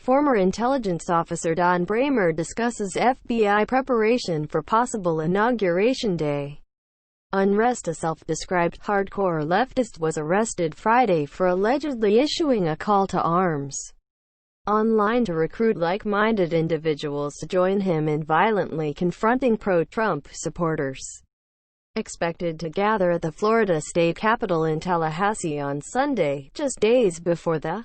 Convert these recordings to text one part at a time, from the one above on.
former intelligence officer Don Bramer discusses FBI preparation for possible Inauguration Day. Unrest. A self-described hardcore leftist was arrested Friday for allegedly issuing a call to arms online to recruit like-minded individuals to join him in violently confronting pro-Trump supporters expected to gather at the Florida state capitol in Tallahassee on Sunday, just days before the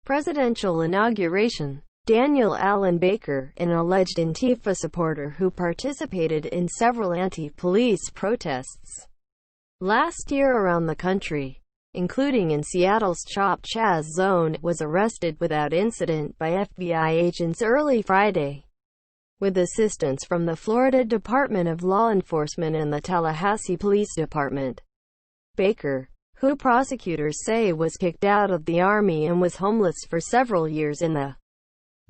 presidential inauguration. Daniel Allen Baker, an alleged Antifa supporter who participated in several anti-police protests last year around the country, including in Seattle's Chop Chaz zone, was arrested without incident by FBI agents early Friday, with assistance from the Florida Department of Law Enforcement and the Tallahassee Police Department. Baker, who prosecutors say was kicked out of the Army and was homeless for several years in the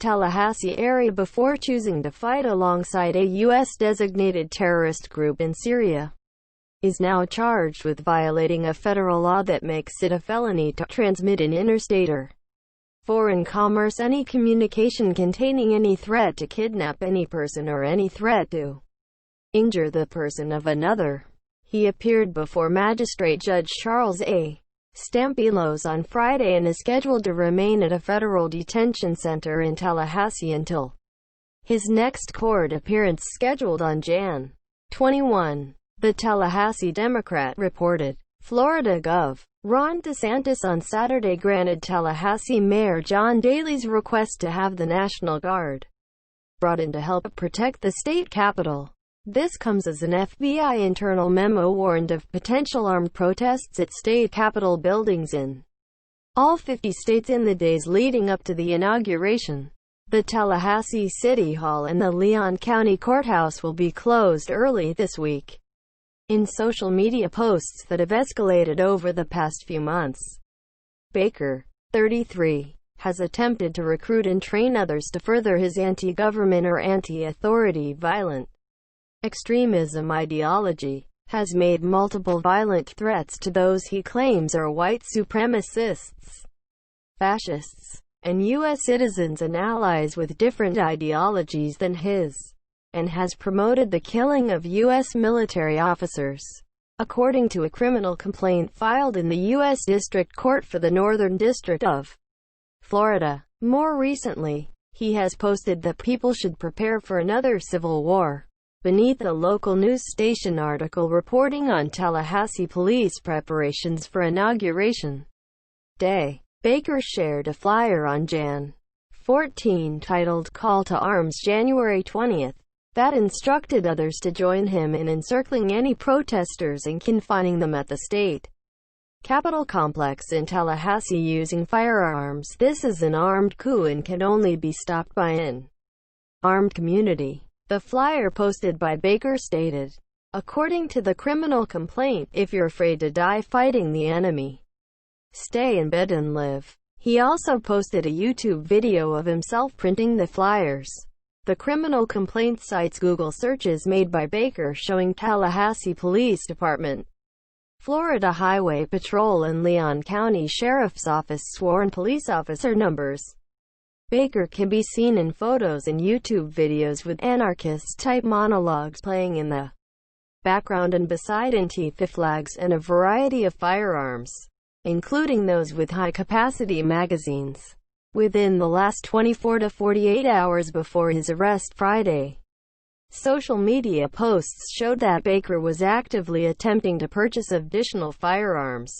Tallahassee area before choosing to fight alongside a U.S.-designated terrorist group in Syria, is now charged with violating a federal law that makes it a felony to transmit in interstate or foreign commerce any communication containing any threat to kidnap any person or any threat to injure the person of another. He appeared before Magistrate Judge Charles A. Stampilos on Friday and is scheduled to remain at a federal detention center in Tallahassee until his next court appearance scheduled on Jan. 21. The Tallahassee Democrat reported. Florida Gov. Ron DeSantis on Saturday granted Tallahassee Mayor John Daley's request to have the National Guard brought in to help protect the state capitol. This comes as an FBI internal memo warned of potential armed protests at state capitol buildings in all 50 states in the days leading up to the inauguration. The Tallahassee City Hall and the Leon County Courthouse will be closed early this week. In social media posts that have escalated over the past few months, Baker, 33, has attempted to recruit and train others to further his anti-government or anti-authority violent extremism ideology, has made multiple violent threats to those he claims are white supremacists, fascists, and U.S. citizens and allies with different ideologies than his, and has promoted the killing of U.S. military officers, according to a criminal complaint filed in the U.S. District Court for the Northern District of Florida. More recently, he has posted that people should prepare for another civil war beneath a local news station article reporting on Tallahassee police preparations for Inauguration Day. Baker shared a flyer on Jan. 14 titled Call to Arms January 20 that instructed others to join him in encircling any protesters and confining them at the state Capitol complex in Tallahassee using firearms. This is an armed coup and can only be stopped by an armed community. The flyer posted by Baker stated, according to the criminal complaint, if you're afraid to die fighting the enemy, stay in bed and live. He also posted a YouTube video of himself printing the flyers. The criminal complaint cites Google searches made by Baker showing Tallahassee Police Department, Florida Highway Patrol and Leon County Sheriff's Office sworn police officer numbers. Baker can be seen in photos and YouTube videos with anarchist-type monologues playing in the background and beside Antifa flags and a variety of firearms, including those with high-capacity magazines. Within the last 24 to 48 hours before his arrest Friday, social media posts showed that Baker was actively attempting to purchase additional firearms,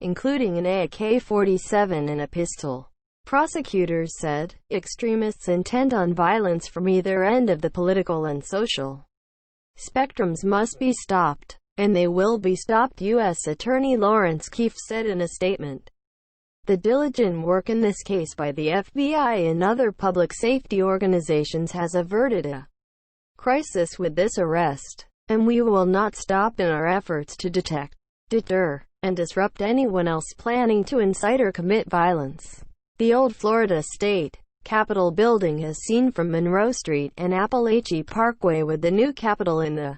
including an AK-47 and a pistol. Prosecutors said, extremists intent on violence from either end of the political and social spectrums must be stopped, and they will be stopped, U.S. Attorney Lawrence Keefe said in a statement. The diligent work in this case by the FBI and other public safety organizations has averted a crisis with this arrest, and we will not stop in our efforts to detect, deter, and disrupt anyone else planning to incite or commit violence. The old Florida State Capitol building is seen from Monroe Street and Appalachia Parkway with the new Capitol in the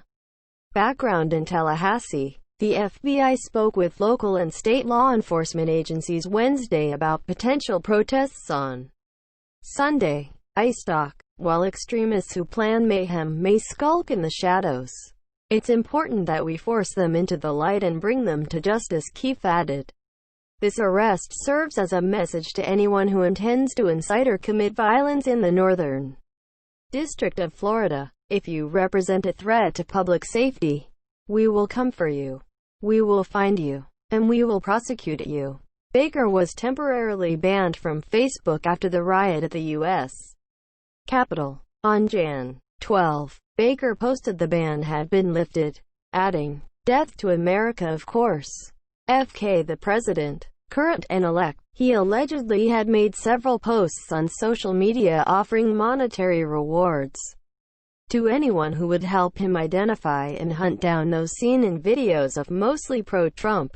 background in Tallahassee. The FBI spoke with local and state law enforcement agencies Wednesday about potential protests on Sunday. Ice talk. While extremists who plan mayhem may skulk in the shadows, it's important that we force them into the light and bring them to justice, Keefe added. This arrest serves as a message to anyone who intends to incite or commit violence in the Northern District of Florida. If you represent a threat to public safety, we will come for you. We will find you, and we will prosecute you. Baker was temporarily banned from Facebook after the riot at the U.S. Capitol. On Jan. 12, Baker posted the ban had been lifted, adding, "Death to America, of course. FK the President, current and elect." He allegedly had made several posts on social media offering monetary rewards to anyone who would help him identify and hunt down those seen in videos of mostly pro-Trump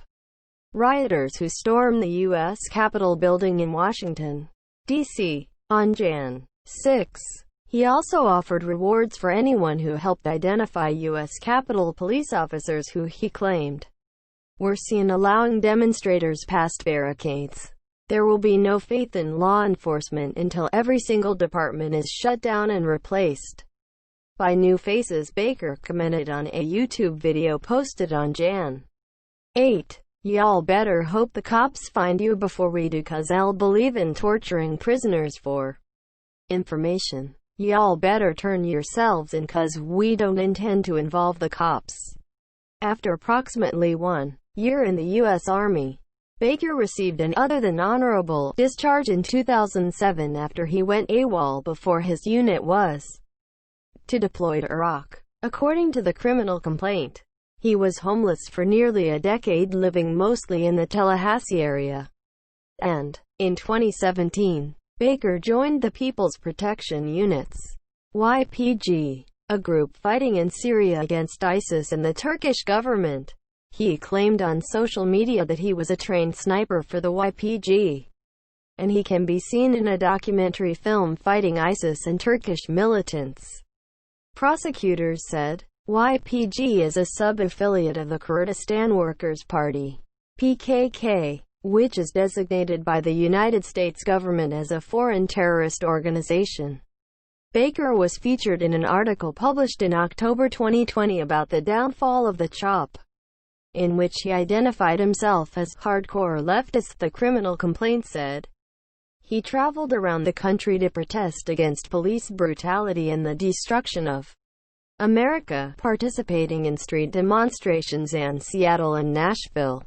rioters who stormed the U.S. Capitol building in Washington, D.C. On Jan. 6, he also offered rewards for anyone who helped identify U.S. Capitol police officers who he claimed were seen allowing demonstrators past barricades. There will be no faith in law enforcement until every single department is shut down and replaced by new faces, Baker commented on a YouTube video posted on Jan. 8. "Y'all better hope the cops find you before we do, 'cause I'll believe in torturing prisoners for information. Y'all better turn yourselves in, 'cause we don't intend to involve the cops." After approximately 1 year in the U.S. Army, Baker received an other-than-honorable discharge in 2007 after he went AWOL before his unit was to deploy to Iraq. According to the criminal complaint, he was homeless for nearly a decade, living mostly in the Tallahassee area. And, in 2017, Baker joined the People's Protection Units, YPG, a group fighting in Syria against ISIS and the Turkish government. He claimed on social media that he was a trained sniper for the YPG, and he can be seen in a documentary film fighting ISIS and Turkish militants. Prosecutors said YPG is a sub-affiliate of the Kurdistan Workers' Party, PKK, which is designated by the United States government as a foreign terrorist organization. Baker was featured in an article published in October 2020 about the downfall of the CHOP, in which he identified himself as hardcore leftist, the criminal complaint said. He traveled around the country to protest against police brutality and the destruction of America, participating in street demonstrations in Seattle and Nashville.